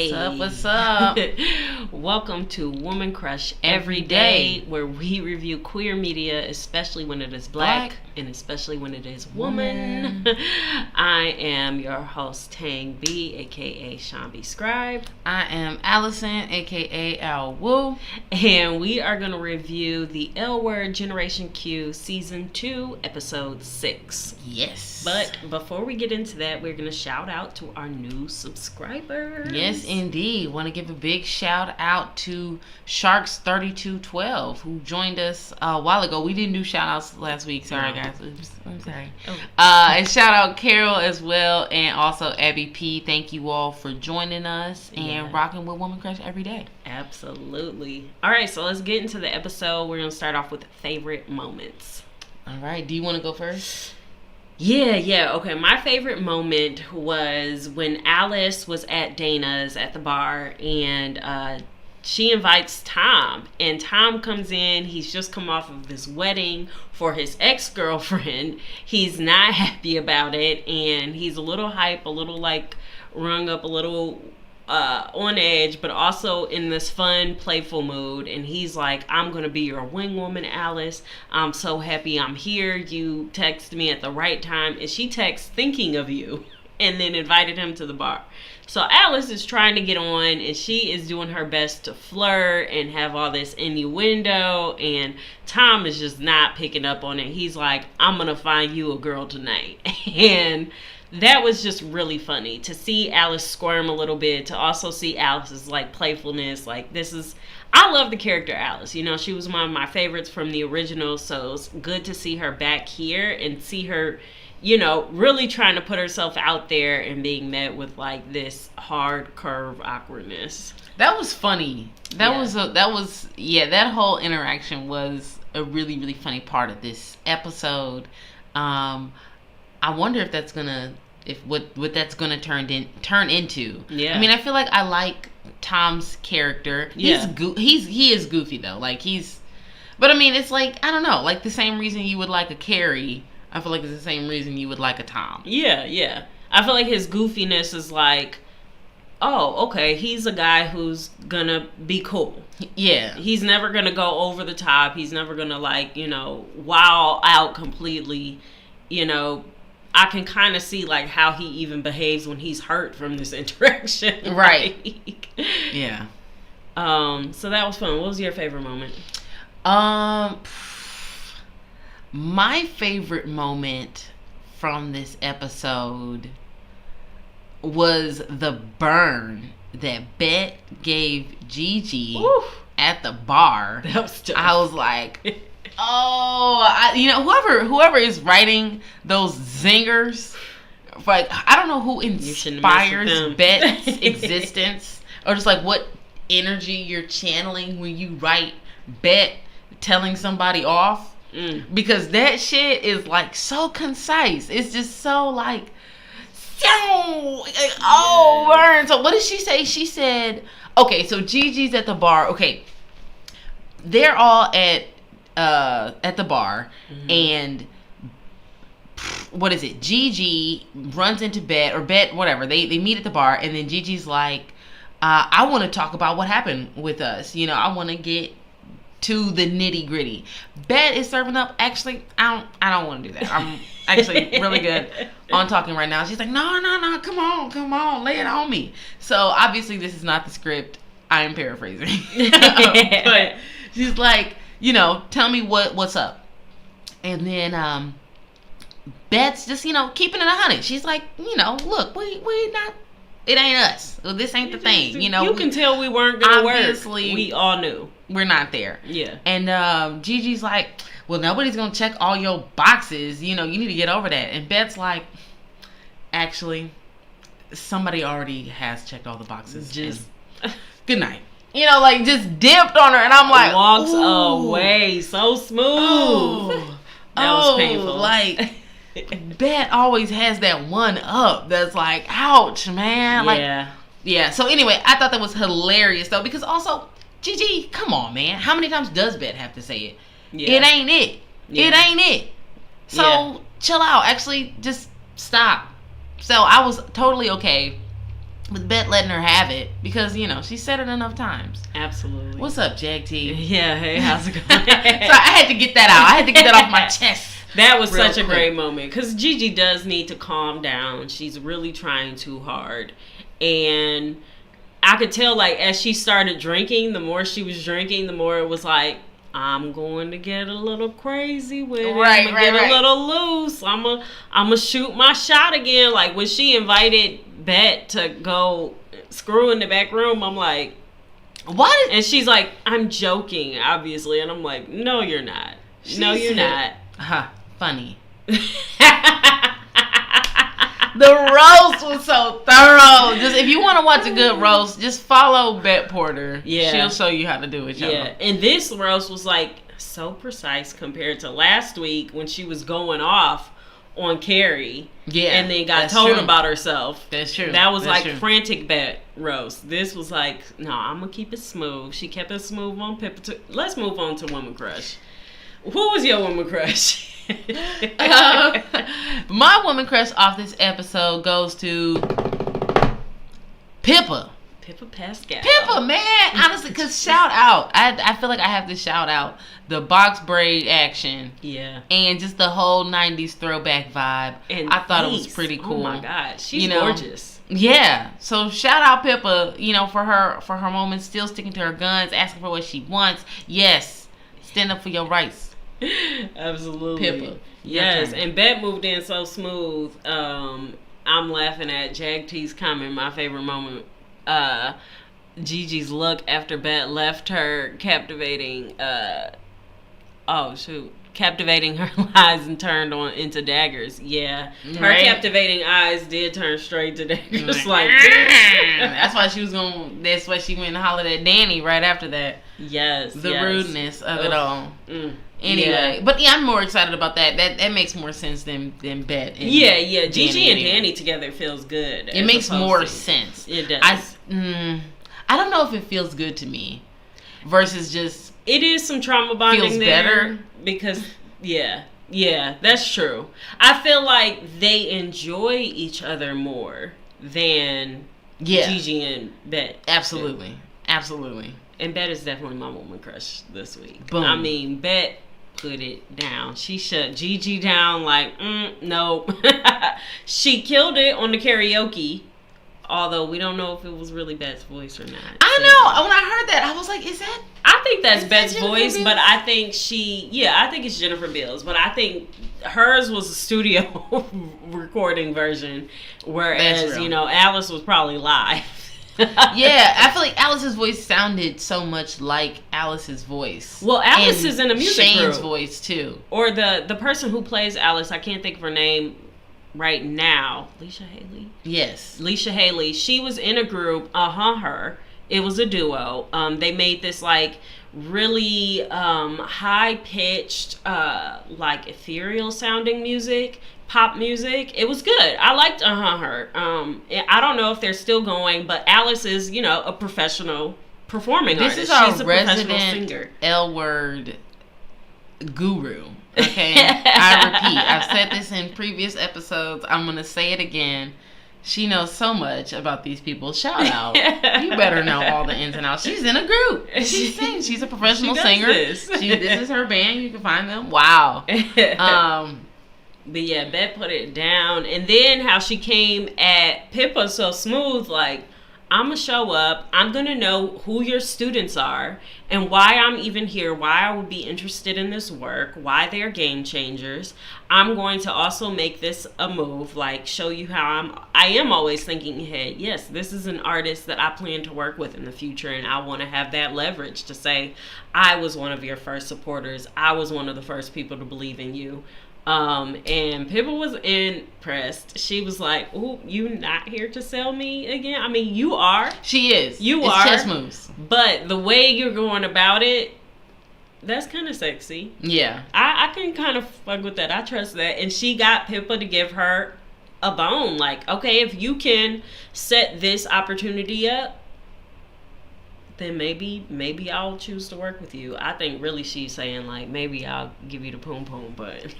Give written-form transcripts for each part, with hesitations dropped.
What's up? What's up? Welcome to Woman Crush Every Day, where we review queer media, especially when it is black and especially when it is woman. I am your host, Tang B, aka Sean B. Scribe. I am Allison, aka Al Woo. And we are going to review the L Word Generation Q Season 2, Episode 6. Yes. But before we get into that, we're going to shout out to our new subscribers. Yes, indeed. Want to give a big shout out to Sharks3212, who joined us a while ago. We didn't do shout outs last week. Sorry, guys. I'm sorry. And shout out Carol as well, and also Abby P. Thank you all for joining us and rocking with Woman Crush Every Day. Absolutely. All right, so let's get into the episode. We're going to start off with favorite moments. All right. Do you want to go first? Yeah. Okay, my favorite moment was when Alice was at Dana's at the bar, and she invites Tom, and Tom comes in. He's just come off of his wedding for his ex-girlfriend. He's not happy about it, and he's a little hype, a little like rung up, a little on edge, but also in this fun, playful mood. And he's like, I'm gonna be your wing woman, Alice. I'm so happy I'm here. You text me at the right time. And she texts thinking of you, and then invited him to the bar. So Alice is trying to get on, and she is doing her best to flirt and have all this innuendo, and Tom is just not picking up on it. He's like, I'm gonna find you a girl tonight. And that was just really funny to see Alice squirm a little bit, to also see Alice's like playfulness. Like, I love the character Alice. You know, she was one of my favorites from the original, so it's good to see her back here and see her, you know, really trying to put herself out there and being met with like this hard curve awkwardness. That was funny. That whole interaction was a really, really funny part of this episode. I wonder if that's what that's gonna turn into. Yeah. I mean, I feel like I like Tom's character. Yeah. He is goofy though. But I mean, it's like, I don't know, like the same reason you would like a Carrie. I feel like it's the same reason you would like a Tom. Yeah. I feel like his goofiness is like, oh, okay, he's a guy who's gonna be cool. Yeah. He's never gonna go over the top. He's never gonna like, you know, wow out completely, you know. I can kind of see like how he even behaves when he's hurt from this interaction. Right. Yeah. So that was fun. What was your favorite moment? My favorite moment from this episode was the burn that Bet gave Gigi at the bar. That was tough. I was like, whoever is writing those zingers, like, I don't know who inspires Bet's existence, or just like what energy you're channeling when you write Bet telling somebody off. Because that shit is like so concise. It's just so like, burn. So what did she say? She said, okay, so Gigi's at the bar. Okay, they're all at the bar, and what is it? Gigi runs into Bet, or Bet, whatever. They meet at the bar, and then Gigi's like, I want to talk about what happened with us. You know, I want to get to the nitty gritty. Bet is serving up. Actually, I don't want to do that. I'm actually really good on talking right now. She's like, no, come on, lay it on me. So obviously this is not the script. I am paraphrasing. But she's like, you know, tell me what's up. And then Bet's just, you know, keeping it 100. She's like, you know, look, we not, it ain't us. This ain't the thing. You know, you can tell we weren't gonna work. We all knew we're not there. Yeah. And Gigi's like, well, nobody's gonna check all your boxes. You know, you need to get over that. And Bet's like, actually, somebody already has checked all the boxes. Just good night. You know, like, just dipped on her, and I'm like, walks away so smooth. That was painful. Like, Bet always has that one up that's like, ouch, man. Yeah. So anyway, I thought that was hilarious though, because also, Gigi, come on, man. How many times does Bet have to say it? Yeah. It ain't it. Yeah. It ain't it. So chill out. Actually, just stop. So I was totally okay with Bet letting her have it because, you know, she said it enough times. Absolutely. What's up, Jag T? Yeah, hey, how's it going? So I had to get that out. I had to get that off my chest. That was such a great moment because Gigi does need to calm down. She's really trying too hard. And I could tell, like, as she started drinking, the more she was drinking, the more it was like, I'm going to get a little crazy with it. I'm going to get a little loose. I'm gonna shoot my shot again. Like, when she invited Bet to go screw in the back room, I'm like, what? And she's like, I'm joking, obviously. And I'm like, no, you're not. No, you're not. Funny. The roast was so thorough. Just if you want to watch a good roast, just follow Bet Porter. Yeah, she'll show you how to do it. Y'all. Yeah, and this roast was like so precise compared to last week when she was going off on Carrie. Yeah, and then got told about herself. That's true. That was frantic Bet roast. This was like, no, I'm gonna keep it smooth. She kept it smooth on Pippa. Let's move on to Woman Crush. Who was your woman crush? My woman crush off this episode goes to Pippa. Pippa Pascal. Pippa, man. Honestly, because shout out. I feel like I have to shout out the box braid action. Yeah. And just the whole 90s throwback vibe. And I thought it was pretty cool. Oh my God. She's gorgeous. Yeah. So shout out Pippa, for her moments, still sticking to her guns, asking for what she wants. Yes. Stand up for your rights. Absolutely. Pippa. Yes, and Bet moved in so smooth. I'm laughing at Jag T's comment, my favorite moment. Gigi's look after Bet left her captivating captivating her lies and turned on into daggers. Yeah. Her captivating eyes did turn straight to daggers like That's why she went and hollered at Danny right after that. Yes. The rudeness of it all. Anyway, but I'm more excited about that. That makes more sense than Bet. And Gigi and Danny together feels good. It makes more sense. It does. I don't know if it feels good to me versus just it is some trauma bonding feels there better because that's true. I feel like they enjoy each other more than Gigi and Bet. Absolutely. And Bet is definitely my woman crush this week. Boom. I mean, Bet put it down. She shut Gigi down like, nope. She killed it on the karaoke. Although we don't know if it was really Bet's voice or not. I know. When I heard that, I was like, is that? I think that's Bet's voice, but I think I think it's Jennifer Beals. But I think hers was a studio recording version, whereas, Alice was probably live. Yeah, I feel like Alice's voice sounded so much like Alice's voice. Well, Alice is in a music Shane's group. Voice too. Or the person who plays Alice, I can't think of her name right now. Alicia Haley? Yes. Alicia Haley. She was in a group, her. It was a duo. They made this like really high-pitched, like ethereal sounding music. Pop music. It was good. I liked her. I don't know if they're still going, but Alice is, a professional performing artist. This is our She's a resident singer. L-word guru. Okay, I repeat. I've said this in previous episodes. I'm gonna say it again. She knows so much about these people. Shout out. You better know all the ins and outs. She's in a group. She sings. She's a professional singer. This is her band. You can find them. Wow. But yeah, Bet put it down. And then how she came at Pippa so smooth, like, I'm going to show up. I'm going to know who your students are and why I'm even here, why I would be interested in this work, why they're game changers. I'm going to also make this a move, like show you how I am always thinking ahead. Yes, this is an artist that I plan to work with in the future, and I want to have that leverage to say, I was one of your first supporters. I was one of the first people to believe in you. And Pippa was impressed. She was like, "Ooh, you not here to sell me again?" I mean, you are. She is. You it's are. Chess moves. But the way you're going about it, that's kind of sexy. Yeah. I can kind of fuck with that. I trust that. And she got Pippa to give her a bone. Like, okay, if you can set this opportunity up, then maybe I'll choose to work with you. I think really she's saying, like, maybe I'll give you the poom poom, but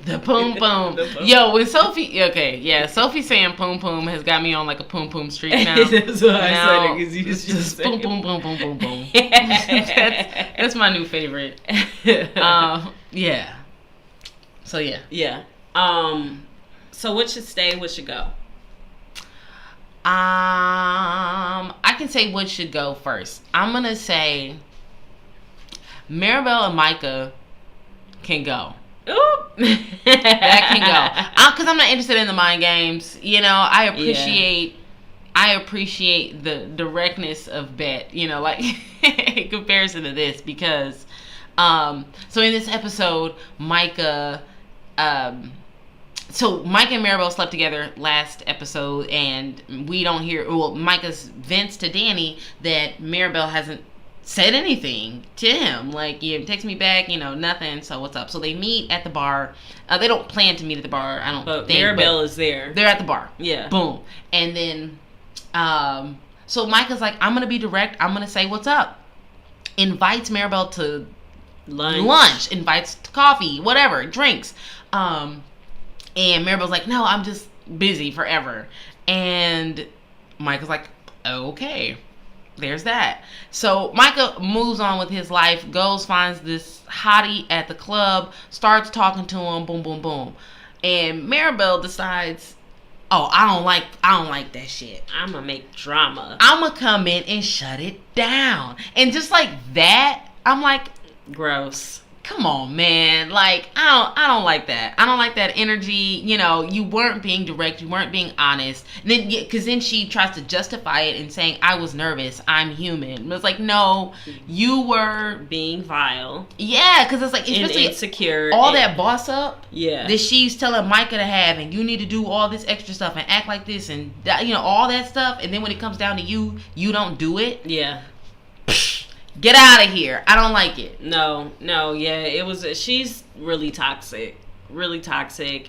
The poom poom. Yo, when Sophie, okay, yeah, Sophie saying poom poom has got me on like a poom poom streak now. That's why I said it, because you just boom boom boom boom boom boom. That's my new favorite. Yeah. So yeah. Yeah. So what should stay? What should go? I can say what should go first. I'm gonna say Maribel and Micah can go. Ooh. That can go. Because I'm not interested in the mind games. You know, I appreciate the directness of Bet. You know, like in comparison to this, because so in this episode, Micah. So Micah and Maribel slept together last episode, and we don't hear. Well, Micah's vents to Danny that Maribel hasn't said anything to him. Like, you text me back, you know, nothing. So what's up? So they meet at the bar. They don't plan to meet at the bar. I don't think. Maribel is there. They're at the bar. Yeah. Boom. And then, so Micah's like, I'm gonna be direct. I'm gonna say what's up. Invites Maribel to lunch. Invites to coffee, whatever, drinks. And Maribel's like, no, I'm just busy forever. And Micah's like, okay, there's that. So Micah moves on with his life, goes, finds this hottie at the club, starts talking to him, boom, boom, boom. And Maribel decides, oh, I don't like that shit. I'm gonna make drama. I'm gonna come in and shut it down. And just like that, I'm like, gross. Come on, man. Like, I don't like that. I don't like that energy. You know, you weren't being direct. You weren't being honest. And then, because then she tries to justify it and saying, I was nervous. I'm human. And it's like, no, you were being vile. Yeah, because it's like, especially insecure. All that boss up. Yeah. That she's telling Micah to have, and you need to do all this extra stuff and act like this and, you know, all that stuff. And then when it comes down to you, you don't do it. Yeah. Get out of here. I don't like it. No, yeah, she's really toxic,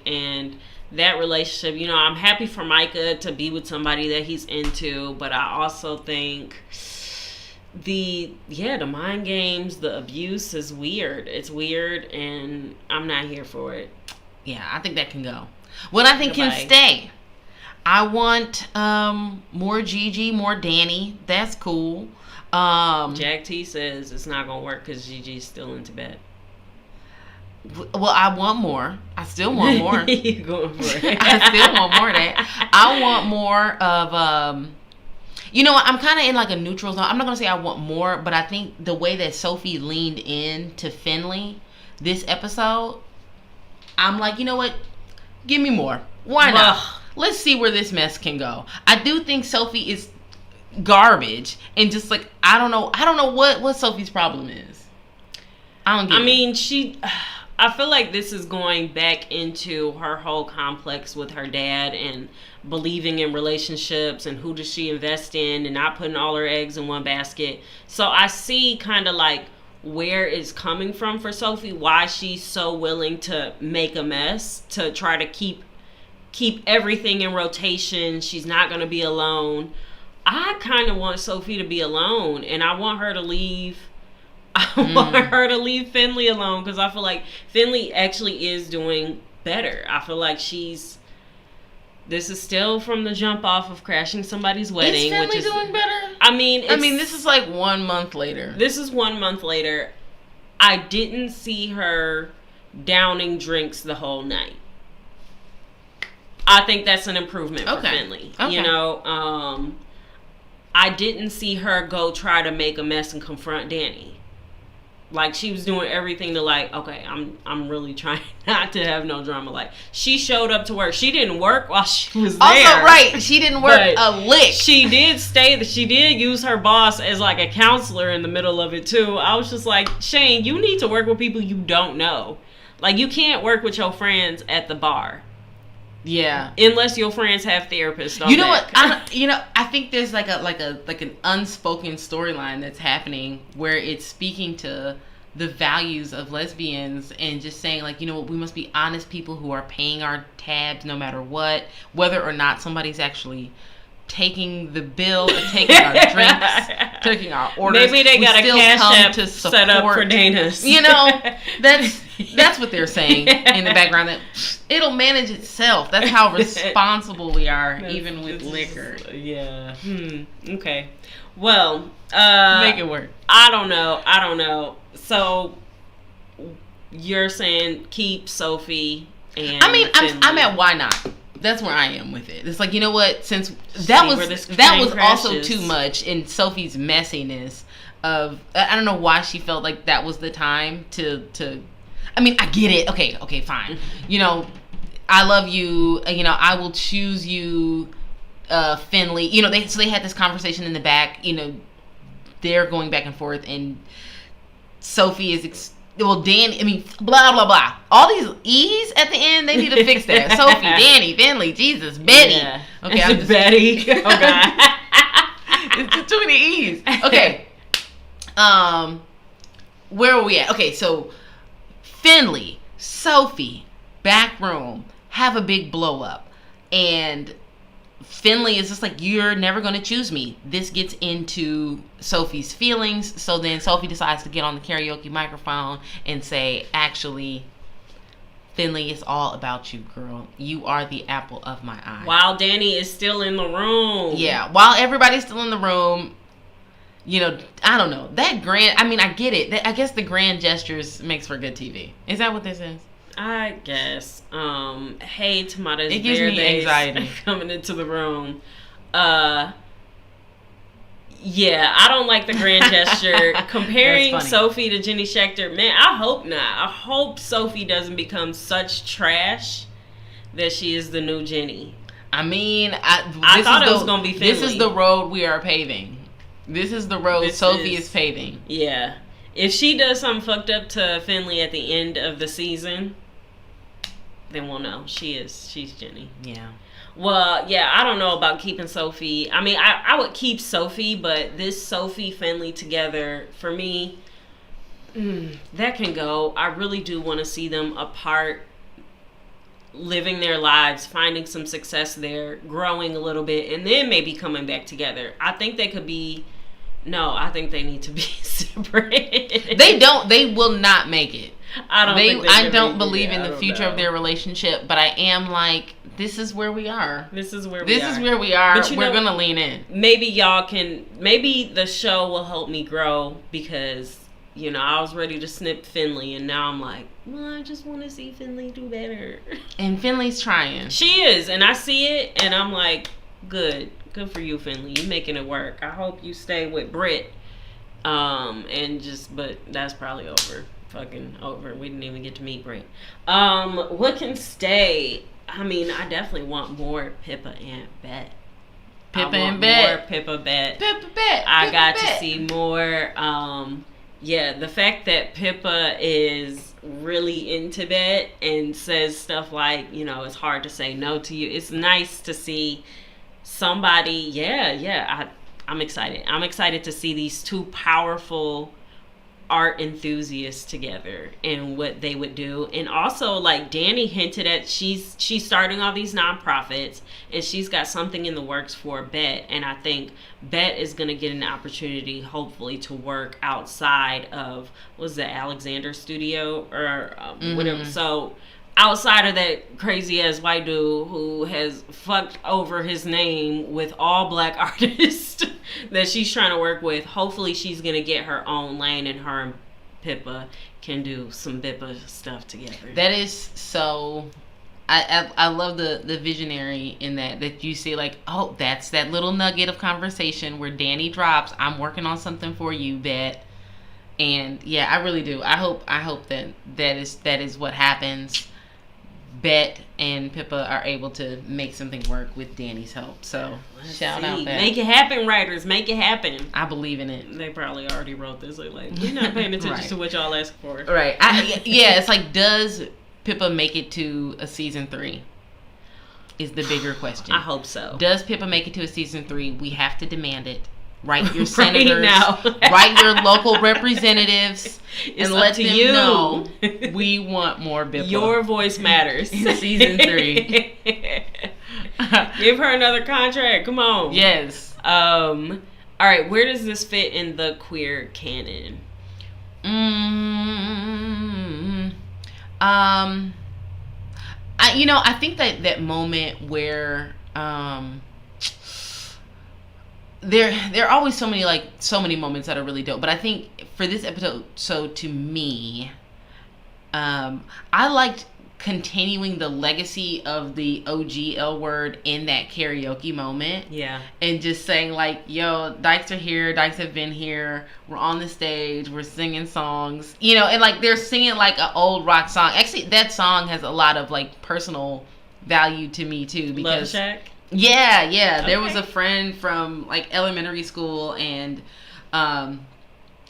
and that relationship, you know, I'm happy for Micah to be with somebody that he's into, but I also think the mind games, the abuse is weird. It's weird, and I'm not here for it. Yeah, I think that can go. What I think can stay, I want more Gigi, more Danny. That's cool. Jack T says it's not gonna work because Gigi's still in Tibet. Well, I want more. I still want more. You're going for it. I still want more of that. I want more of you know what? I'm kind of in like a neutral zone. I'm not gonna say I want more, but I think the way that Sophie leaned in to Finley this episode, I'm like, you know what? Give me more. Why not? Let's see where this mess can go. I do think Sophie is garbage, and just like I don't know what Sophie's problem is. I feel like this is going back into her whole complex with her dad and believing in relationships and who does she invest in and not putting all her eggs in one basket. So I see kind of like where it's coming from for Sophie, why she's so willing to make a mess to try to keep everything in rotation. She's not going to be alone. I kind of want Sophie to be alone, and I want her to leave. I want her to leave Finley alone, because I feel like Finley actually is doing better. I feel like this is still from the jump off of crashing somebody's wedding. Is Finley doing better? I mean, this is like 1 month later. This is 1 month later. I didn't see her downing drinks the whole night. I think that's an improvement for Finley. Okay. You know, I didn't see her go try to make a mess and confront Danny. Like, she was doing everything to like, okay, I'm really trying not to have no drama. Like, she showed up to work. She didn't work while she was there. Also, right, she didn't work a lick. She did she did use her boss as like a counselor in the middle of it too. I was just like, Shane, you need to work with people you don't know. Like, you can't work with your friends at the bar. Yeah, unless your friends have therapists. You know what? I think there's like an unspoken storyline that's happening where it's speaking to the values of lesbians and just saying like, you know what, we must be honest people who are paying our tabs no matter what, whether or not somebody's actually taking the bill, or taking our drinks, taking our orders. Maybe they got a Cash App set up for Dana's. You know, that's That's what they're saying in the background. That it'll manage itself. That's how responsible we are, even with liquor. Yeah. Okay. Well, make it work. I don't know. So you're saying keep Sophie and I mean, Finley. I'm at why not. That's where I am with it. It's like, you know what? Since that was also too much in Sophie's messiness of, I don't know why she felt like that was the time to. I mean, I get it. Okay, fine. You know, I love you. You know, I will choose you, Finley. You know, they had this conversation in the back. You know, they're going back and forth, and Sophie is. Danny, I mean, blah, blah, blah. All these E's at the end, they need to fix that. Sophie, Danny, Finley, Jesus, Betty. Yeah. Okay, I'm just... Betty. Oh, God. It's too many E's. Okay. Where are we at? Okay, so Finley, Sophie, back room, have a big blow up. And Finley is just like, you're never going to choose me. This gets into Sophie's feelings. So then Sophie decides to get on the karaoke microphone and say, actually, Finley, it's all about you, girl. You are the apple of my eye. While Danny is still in the room. Yeah, while everybody's still in the room, you know, I don't know. That grand, I mean, I get it. I guess the grand gestures makes for good TV. Is that what this is? I guess. Hey, Tomatoes. It gives me anxiety coming into the room. Yeah, I don't like the grand gesture. Comparing Sophie to Jenny Schechter, man, I hope not. I hope Sophie doesn't become such trash that she is the new Jenny. I mean, I thought it was going to be Finley. This is the road we are paving. This is the road Sophie is paving. Yeah. If she does something fucked up to Finley at the end of the season, then we'll know. She's Jenny. Yeah. Well, yeah, I don't know about keeping Sophie. I mean, I would keep Sophie, but this Sophie Finley together, for me, that can go. I really do want to see them apart, living their lives, finding some success there, growing a little bit, and then maybe coming back together. I think they could be... No, I think they need to be separate. They will not make it. I don't believe in the future of their relationship, but I am like, this is where we are. This is where we are. But we're going to lean in. Maybe maybe the show will help me grow, because, you know, I was ready to snip Finley, and now I'm like, well, I just want to see Finley do better. And Finley's trying. She is, and I see it, and I'm like, good for you, Finley. You're making it work. I hope you stay with Britt. But that's probably over. Fucking over. We didn't even get to meet Britt. What can stay? I mean, I definitely want more Pippa and Bet. More Pippa Bet. I got to see more. Yeah, the fact that Pippa is really into Bet and says stuff like, you know, it's hard to say no to you. It's nice to see somebody. I'm excited. I'm excited to see these two powerful art enthusiasts together and what they would do. And also, like Danny hinted at, she's starting all these nonprofits, and she's got something in the works for Bet. And I think Bet is going to get an opportunity, hopefully, to work outside of, was the Alexander Studio or whatever. So outside of that crazy ass white dude who has fucked over his name with all black artists that she's trying to work with, hopefully she's gonna get her own lane, and her and Pippa can do some Pippa stuff together. That is so. I love the visionary in that you see, like, oh, that's that little nugget of conversation where Danny drops, I'm working on something for you, Bet. And yeah, I really do. I hope that is what happens. Bet and Pippa are able to make something work with Danny's help. So shout out that. Make it happen, writers. Make it happen. I believe in it. They probably already wrote this. They're like, we're not paying attention to what y'all ask for. Right. It's like, does Pippa make it to a season 3? Is the bigger question. I hope so. Does Pippa make it to a season 3? We have to demand it. Write your senators, now. Write your local representatives, it's and let them you. know we want more Pippa. Your voice matters. In season 3. Give her another contract. Come on. Yes. All right. Where does this fit in the queer canon? I think that moment where there are always so many moments that are really dope. But I think for this episode, so to me, I liked continuing the legacy of the OG L Word in that karaoke moment. Yeah. And just saying like, yo, Dykes are here, Dykes have been here, we're on the stage, we're singing songs, and like they're singing like an old rock song. Actually, that song has a lot of like personal value to me too, because Love Shack? Yeah. Okay. There was a friend from like elementary school, and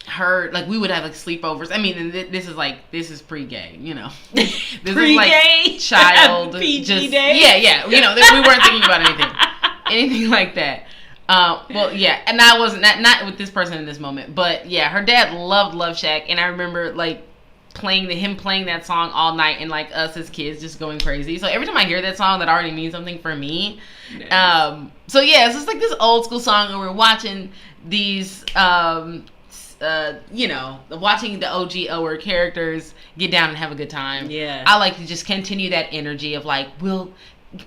her, like, we would have like sleepovers. I mean, and this is pre-gay, This pre-gay? is like child PG just days? yeah. We weren't thinking about anything like that. Well, yeah, and I wasn't not with this person in this moment, but yeah, her dad loved Love Shack, and I remember like playing that song all night, and like us as kids just going crazy. So every time I hear that song, that already means something for me. Nice. So yeah, it's just like this old school song, and we're watching these watching the OG L characters get down and have a good time. Yeah. I like to just continue that energy of like, we'll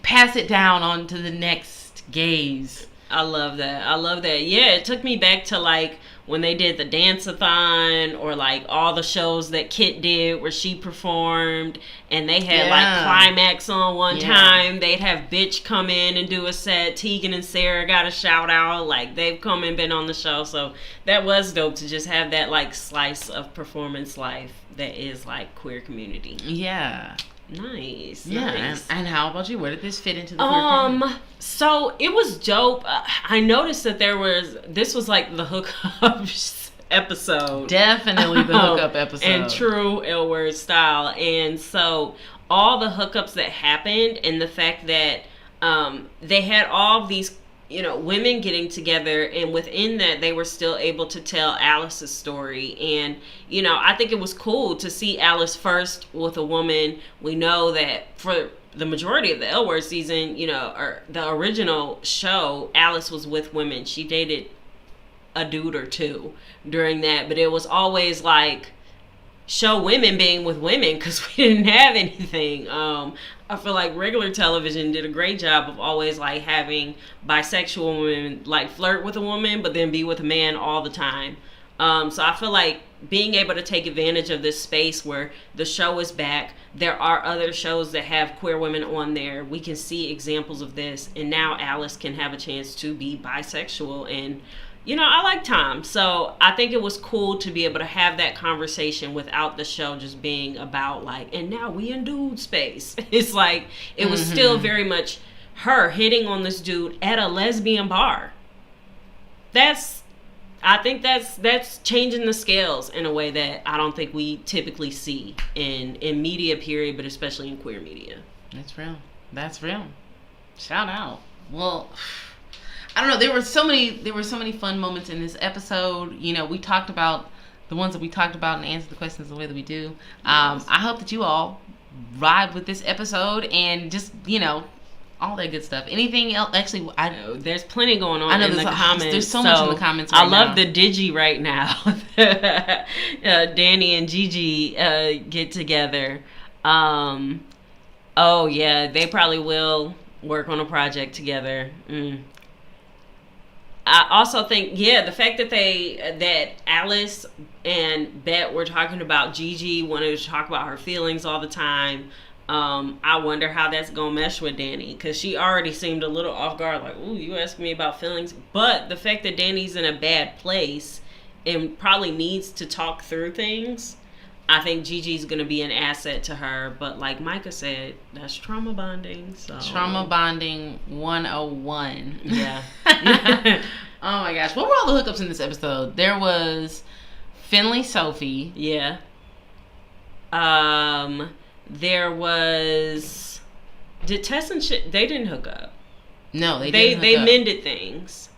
pass it down on to the next gaze. I love that. Yeah, it took me back to like when they did the dance-a-thon, or like all the shows that Kit did where she performed, and they had like Climax on one time. They'd have Bitch come in and do a set. Tegan and Sarah got a shout out. Like, they've come and been on the show. So that was dope to just have that like slice of performance life that is like queer community. Yeah. Nice. And how about you? Where did this fit into the queer community? So it was dope. I noticed that this was like the hookup episode. Definitely the hookup episode. And true L Word style. And so all the hookups that happened, and the fact that they had all these women getting together, and within that they were still able to tell Alice's story. And I think it was cool to see Alice first with a woman. We know that for the majority of the L Word season, or the original show, Alice was with women. She dated a dude or two during that, but it was always like show women being with women, because we didn't have anything. I feel like regular television did a great job of always like having bisexual women like flirt with a woman, but then be with a man all the time. So I feel like being able to take advantage of this space where the show is back, there are other shows that have queer women on there. We can see examples of this, and now Alice can have a chance to be bisexual. And I like Tom, so I think it was cool to be able to have that conversation without the show just being about like, and now we in dude space. It's like, it was still very much her hitting on this dude at a lesbian bar. I think that's changing the scales in a way that I don't think we typically see in media, period, but especially in queer media. That's real. Shout out. Well, I don't know. There were so many fun moments in this episode. We talked about the ones that we talked about and answered the questions the way that we do. Yes. I hope that you all ride with this episode and just all that good stuff. Anything else? Actually, I know there's plenty going on in the comments. There's so much in the comments right now. I love the Digi right now. Danny and Gigi get together. Oh yeah, they probably will work on a project together. I also think, the fact that Alice and Bet were talking about Gigi wanted to talk about her feelings all the time. I wonder how that's gonna mesh with Danny, because she already seemed a little off guard, like, ooh, you asking me about feelings. But the fact that Danny's in a bad place and probably needs to talk through things, I think Gigi's gonna be an asset to her. But like Micah said, that's trauma bonding. So trauma bonding 101. Yeah. Oh my gosh, what were all the hookups in this episode? There was Finley Sophie. Yeah. There was, did Tess and shit, they didn't hook up. No, they didn't hook up. They mended things.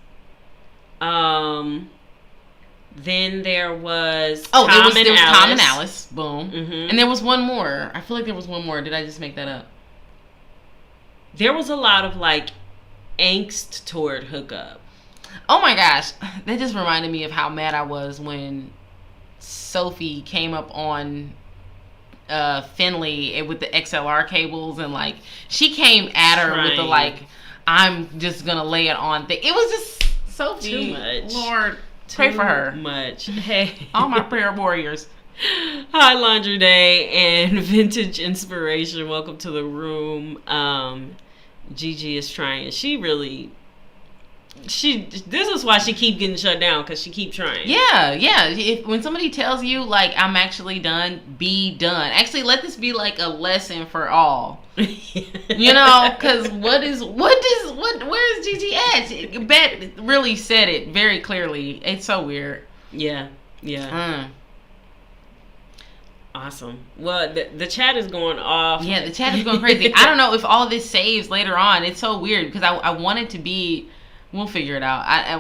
Then there was Tom and Alice. Boom. Mm-hmm. And there was one more. I feel like there was one more. Did I just make that up? There was a lot of like angst toward hookup. Oh my gosh. That just reminded me of how mad I was when Sophie came up on Finley with the XLR cables, and like she came at her with the like, I'm just gonna lay it on thing. It was just so too much. Lord, pray for her. Much. Hey, all my prayer warriors. Hi, Laundry Day and Vintage Inspiration. Welcome to the room. Gigi is trying. This is why she keep getting shut down, because she keep trying. Yeah. When somebody tells you like I'm actually done, be done. Actually, let this be like a lesson for all. You know, because where is Gigi at? Bet really said it very clearly. It's so weird. Yeah. Awesome. Well, the chat is going off. Yeah, the chat is going crazy. I don't know if all this saves later on. It's so weird because I want it to be. We'll figure it out. I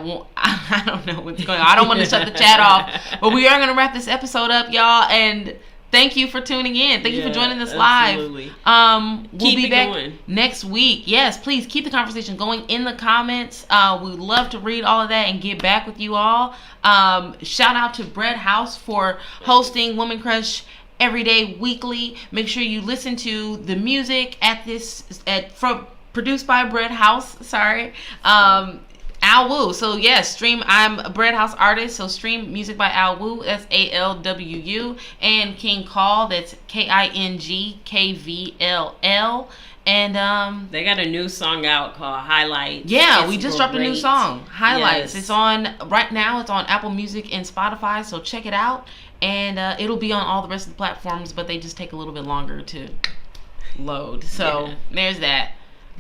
don't know what's going on. I don't want to shut the chat off, but we are going to wrap this episode up, y'all. And thank you for tuning in. Thank you for joining us absolutely. Live. We'll keep be back going. Next week. Yes, please keep the conversation going in the comments. We would love to read all of that and get back with you all. Shout out to Bread House for hosting Woman Crush every day, weekly. Make sure you listen to the music produced by Bread House. Sorry. Al Wu. So yes, stream. I'm a Bread House artist, so stream music by Al Wu. That's ALWU. And King Call. That's KINGKVLL. And they got a new song out called Highlights. Yeah, we just dropped a new song, Highlights. Yes. It's on right now. It's on Apple Music and Spotify. So check it out. And it'll be on all the rest of the platforms, but they just take a little bit longer to load. So there's that.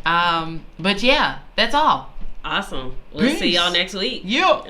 But yeah, that's all. Awesome. We'll see y'all next week. Yeah.